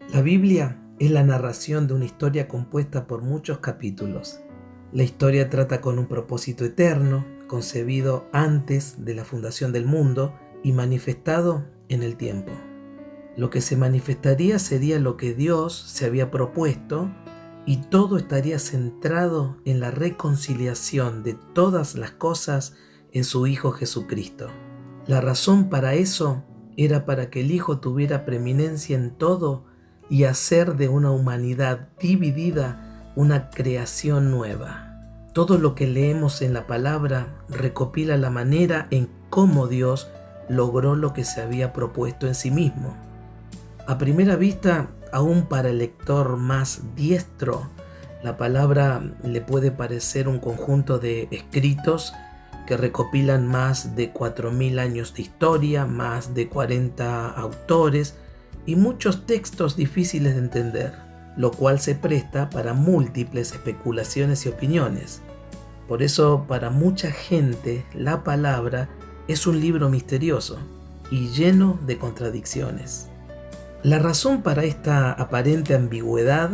La Biblia es la narración de una historia compuesta por muchos capítulos. La historia trata con un propósito eterno, concebido antes de la fundación del mundo y manifestado en el tiempo. Lo que se manifestaría sería lo que Dios se había propuesto y todo estaría centrado en la reconciliación de todas las cosas en su Hijo Jesucristo. La razón para eso era para que el Hijo tuviera preeminencia en todo y hacer de una humanidad dividida una creación nueva. Todo lo que leemos en la palabra recopila la manera en cómo Dios logró lo que se había propuesto en sí mismo. A primera vista, aún para el lector más diestro, la palabra le puede parecer un conjunto de escritos que recopilan más de 4.000 años de historia, más de 40 autores y muchos textos difíciles de entender, lo cual se presta para múltiples especulaciones y opiniones. Por eso, para mucha gente, la palabra es un libro misterioso y lleno de contradicciones. La razón para esta aparente ambigüedad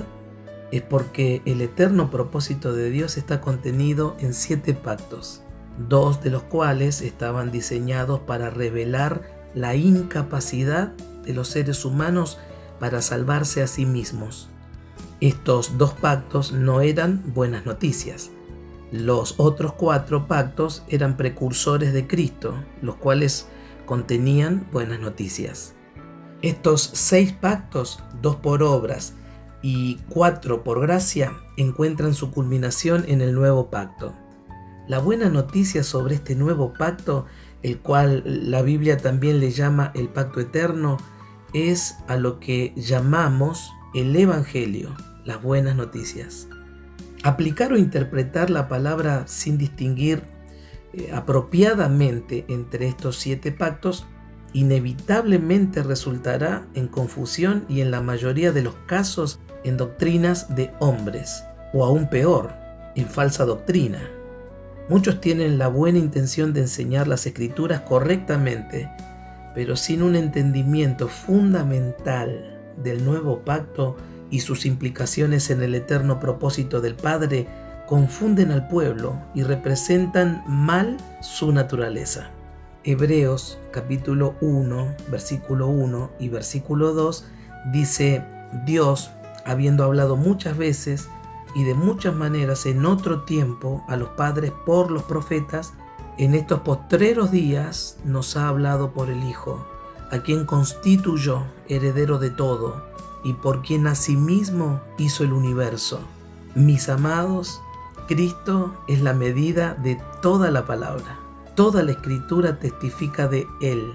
es porque el eterno propósito de Dios está contenido en 7 pactos, 2 de los cuales estaban diseñados para revelar la incapacidad de los seres humanos para salvarse a sí mismos. Estos 2 pactos no eran buenas noticias. Los otros 4 pactos eran precursores de Cristo, los cuales contenían buenas noticias. Estos 6 pactos, 2 por obras y 4 por gracia, encuentran su culminación en el nuevo pacto. La buena noticia sobre este nuevo pacto, el cual la Biblia también le llama el pacto eterno, es a lo que llamamos el Evangelio, las buenas noticias. Aplicar o interpretar la palabra sin distinguir apropiadamente entre estos 7 pactos inevitablemente resultará en confusión y en la mayoría de los casos en doctrinas de hombres, o aún peor, en falsa doctrina. Muchos tienen la buena intención de enseñar las Escrituras correctamente, pero sin un entendimiento fundamental del nuevo pacto y sus implicaciones en el eterno propósito del Padre, confunden al pueblo y representan mal su naturaleza. Hebreos capítulo 1, versículo 1 y versículo 2 dice: Dios, habiendo hablado muchas veces y de muchas maneras en otro tiempo a los padres por los profetas, en estos postreros días nos ha hablado por el Hijo, a quien constituyó heredero de todo y por quien asimismo hizo el universo. Mis amados, Cristo es la medida de toda la palabra. Toda la Escritura testifica de Él.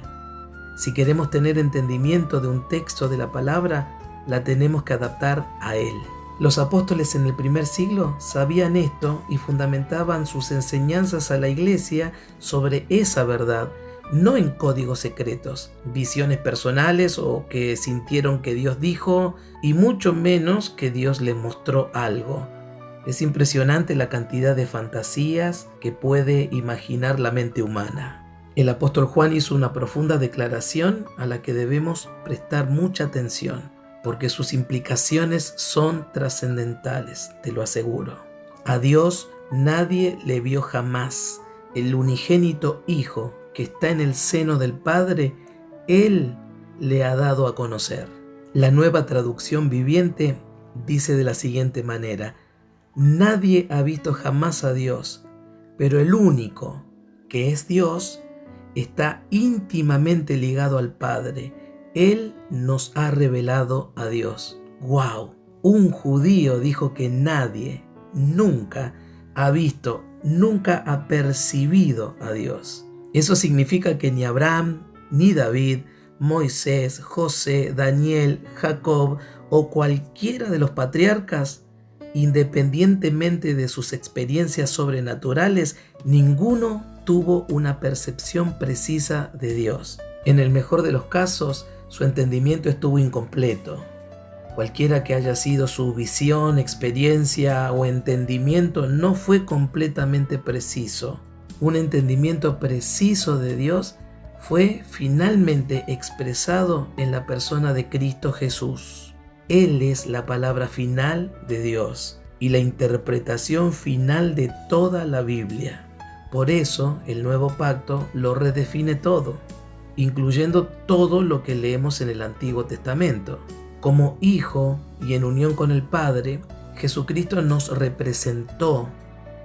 Si queremos tener entendimiento de un texto de la palabra, la tenemos que adaptar a Él. Los apóstoles en el primer siglo sabían esto y fundamentaban sus enseñanzas a la iglesia sobre esa verdad, no en códigos secretos, visiones personales o que sintieron que Dios dijo, y mucho menos que Dios les mostró algo. Es impresionante la cantidad de fantasías que puede imaginar la mente humana. El apóstol Juan hizo una profunda declaración a la que debemos prestar mucha atención, porque sus implicaciones son trascendentales, te lo aseguro. A Dios nadie le vio jamás. El unigénito Hijo que está en el seno del Padre, Él le ha dado a conocer. La Nueva Traducción Viviente dice de la siguiente manera: nadie ha visto jamás a Dios, pero el único, que es Dios, está íntimamente ligado al Padre. Él nos ha revelado a Dios. ¡Wow! Un judío dijo que nadie nunca ha visto, nunca ha percibido a Dios. Eso significa que ni Abraham, ni David, Moisés, José, Daniel, Jacob o cualquiera de los patriarcas, independientemente de sus experiencias sobrenaturales, ninguno tuvo una percepción precisa de Dios. En el mejor de los casos, su entendimiento estuvo incompleto. Cualquiera que haya sido su visión, experiencia o entendimiento, no fue completamente preciso. Un entendimiento preciso de Dios fue finalmente expresado en la persona de Cristo Jesús. Él es la palabra final de Dios y la interpretación final de toda la Biblia. Por eso el nuevo pacto lo redefine todo, incluyendo todo lo que leemos en el Antiguo Testamento. Como Hijo y en unión con el Padre, Jesucristo nos representó,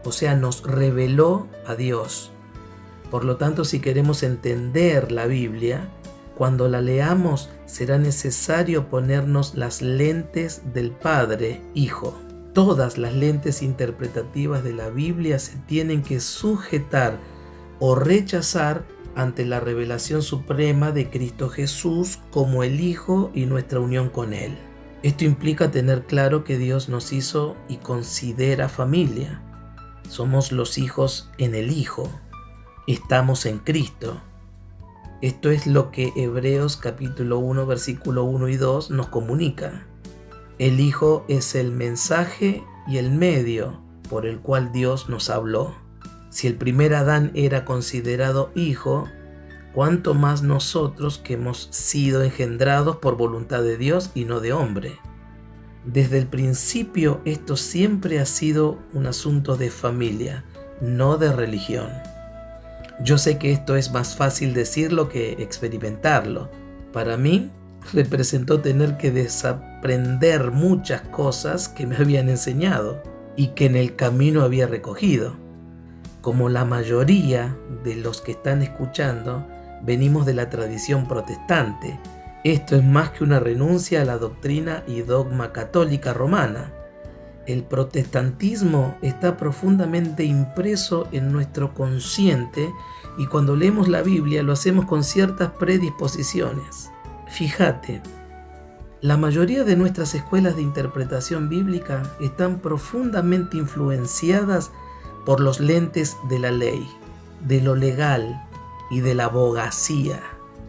o sea, nos reveló a Dios. Por lo tanto, si queremos entender la Biblia, cuando la leamos será necesario ponernos las lentes del Padre Hijo. Todas las lentes interpretativas de la Biblia se tienen que sujetar o rechazar ante la revelación suprema de Cristo Jesús como el Hijo y nuestra unión con Él. Esto implica tener claro que Dios nos hizo y considera familia. Somos los hijos en el Hijo. Estamos en Cristo. Esto es lo que Hebreos capítulo 1, versículo 1 y 2 nos comunica. El Hijo es el mensaje y el medio por el cual Dios nos habló. Si el primer Adán era considerado hijo, ¿cuánto más nosotros que hemos sido engendrados por voluntad de Dios y no de hombre? Desde el principio esto siempre ha sido un asunto de familia, no de religión. Yo sé que esto es más fácil decirlo que experimentarlo. Para mí, representó tener que desaprender muchas cosas que me habían enseñado y que en el camino había recogido. Como la mayoría de los que están escuchando, venimos de la tradición protestante. Esto es más que una renuncia a la doctrina y dogma católica romana. El protestantismo está profundamente impreso en nuestro consciente y cuando leemos la Biblia lo hacemos con ciertas predisposiciones. Fíjate, la mayoría de nuestras escuelas de interpretación bíblica están profundamente influenciadas por los lentes de la ley, de lo legal y de la abogacía,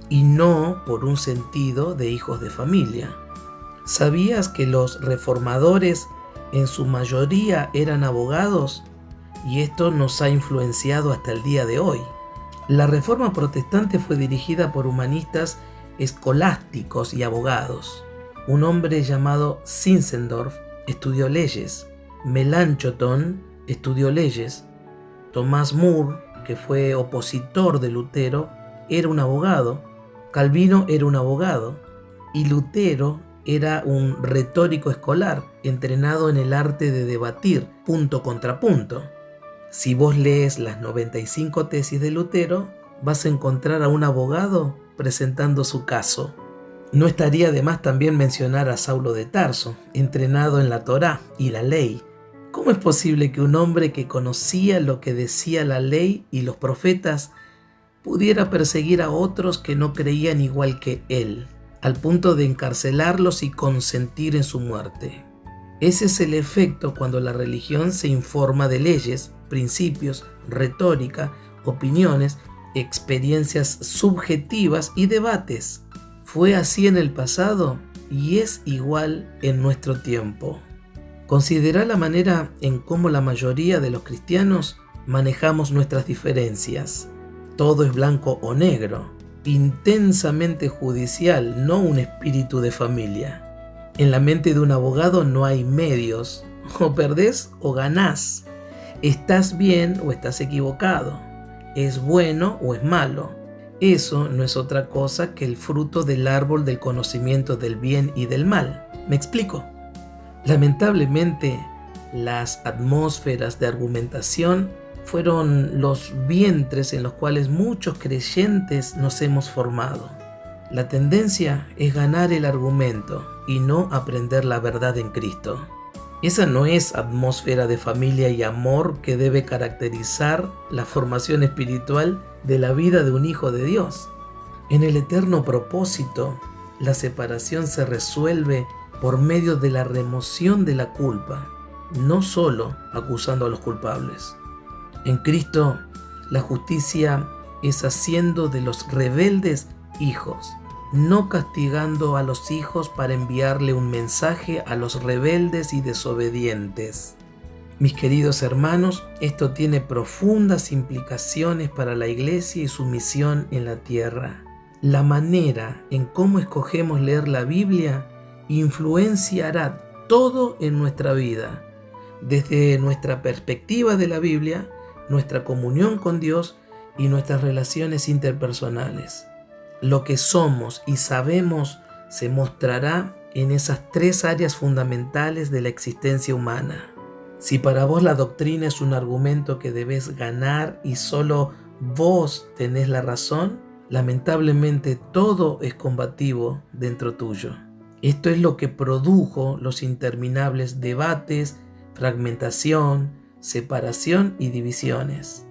y no por un sentido de hijos de familia. ¿Sabías que los reformadores en su mayoría eran abogados? Y esto nos ha influenciado hasta el día de hoy. La Reforma Protestante fue dirigida por humanistas escolásticos y abogados. Un hombre llamado Zinzendorf estudió leyes, Melanchthon estudió leyes, Tomás More, que fue opositor de Lutero, era un abogado, Calvino era un abogado y Lutero era un retórico escolar entrenado en el arte de debatir punto contra punto. Si vos lees las 95 tesis de Lutero, vas a encontrar a un abogado presentando su caso. No estaría de más también mencionar a Saulo de Tarso, entrenado en la Torá y la ley. ¿Cómo es posible que un hombre que conocía lo que decía la ley y los profetas pudiera perseguir a otros que no creían igual que él, al punto de encarcelarlos y consentir en su muerte? Ese es el efecto cuando la religión se informa de leyes, principios, retórica, opiniones, experiencias subjetivas y debates. Fue así en el pasado y es igual en nuestro tiempo. Considera la manera en cómo la mayoría de los cristianos manejamos nuestras diferencias. Todo es blanco o negro, intensamente judicial, no un espíritu de familia. En la mente de un abogado no hay medios, o perdés o ganás. Estás bien o estás equivocado. Es bueno o es malo. Eso no es otra cosa que el fruto del árbol del conocimiento del bien y del mal. ¿Me explico? Lamentablemente, las atmósferas de argumentación fueron los vientres en los cuales muchos creyentes nos hemos formado. La tendencia es ganar el argumento y no aprender la verdad en Cristo. Esa no es atmósfera de familia y amor que debe caracterizar la formación espiritual de la vida de un hijo de Dios. En el eterno propósito, la separación se resuelve por medio de la remoción de la culpa, no solo acusando a los culpables. En Cristo, la justicia es haciendo de los rebeldes hijos, no castigando a los hijos para enviarle un mensaje a los rebeldes y desobedientes. Mis queridos hermanos, esto tiene profundas implicaciones para la iglesia y su misión en la tierra. La manera en cómo escogemos leer la Biblia influenciará todo en nuestra vida, desde nuestra perspectiva de la Biblia, nuestra comunión con Dios y nuestras relaciones interpersonales. Lo que somos y sabemos se mostrará en esas tres áreas fundamentales de la existencia humana. Si para vos la doctrina es un argumento que debes ganar y solo vos tenés la razón, lamentablemente todo es combativo dentro tuyo. Esto es lo que produjo los interminables debates, fragmentación, separación y divisiones.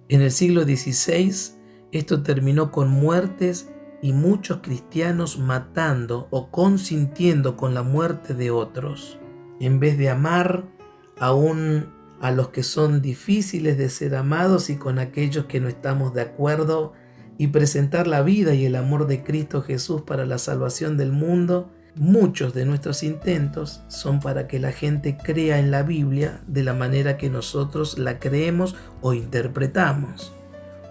En el siglo XVI, esto terminó con muertes y muchos cristianos matando o consintiendo con la muerte de otros. En vez de amar aún a los que son difíciles de ser amados y con aquellos que no estamos de acuerdo, y presentar la vida y el amor de Cristo Jesús para la salvación del mundo, muchos de nuestros intentos son para que la gente crea en la Biblia de la manera que nosotros la creemos o interpretamos.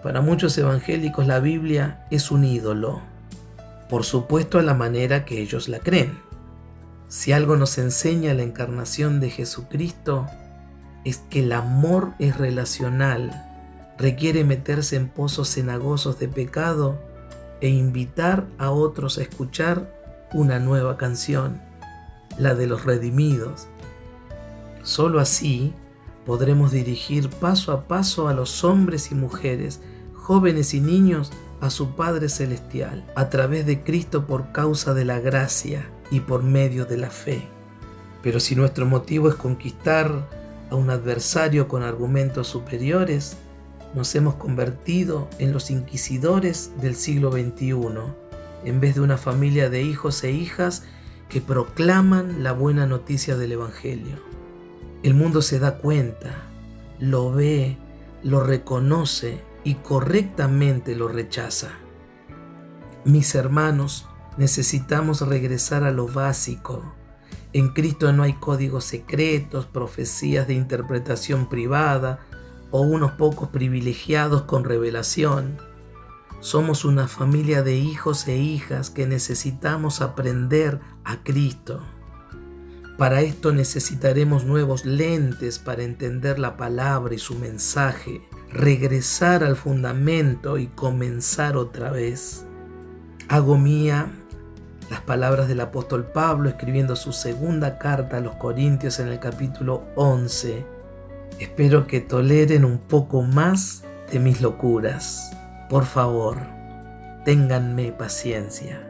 Para muchos evangélicos la Biblia es un ídolo, por supuesto a la manera que ellos la creen. Si algo nos enseña la encarnación de Jesucristo, es que el amor es relacional, requiere meterse en pozos cenagosos de pecado e invitar a otros a escuchar una nueva canción, la de los redimidos. Solo así podremos dirigir paso a paso a los hombres y mujeres, jóvenes y niños, a su Padre Celestial, a través de Cristo por causa de la gracia y por medio de la fe. Pero si nuestro motivo es conquistar a un adversario con argumentos superiores, nos hemos convertido en los inquisidores del siglo XXI, en vez de una familia de hijos e hijas que proclaman la buena noticia del Evangelio. El mundo se da cuenta, lo ve, lo reconoce y correctamente lo rechaza. Mis hermanos, necesitamos regresar a lo básico. En Cristo no hay códigos secretos, profecías de interpretación privada o unos pocos privilegiados con revelación. Somos una familia de hijos e hijas que necesitamos aprender a Cristo. Para esto necesitaremos nuevos lentes para entender la palabra y su mensaje, regresar al fundamento y comenzar otra vez. Hago mía las palabras del apóstol Pablo escribiendo su segunda carta a los Corintios en el capítulo 11. Espero que toleren un poco más de mis locuras. Por favor, ténganme paciencia.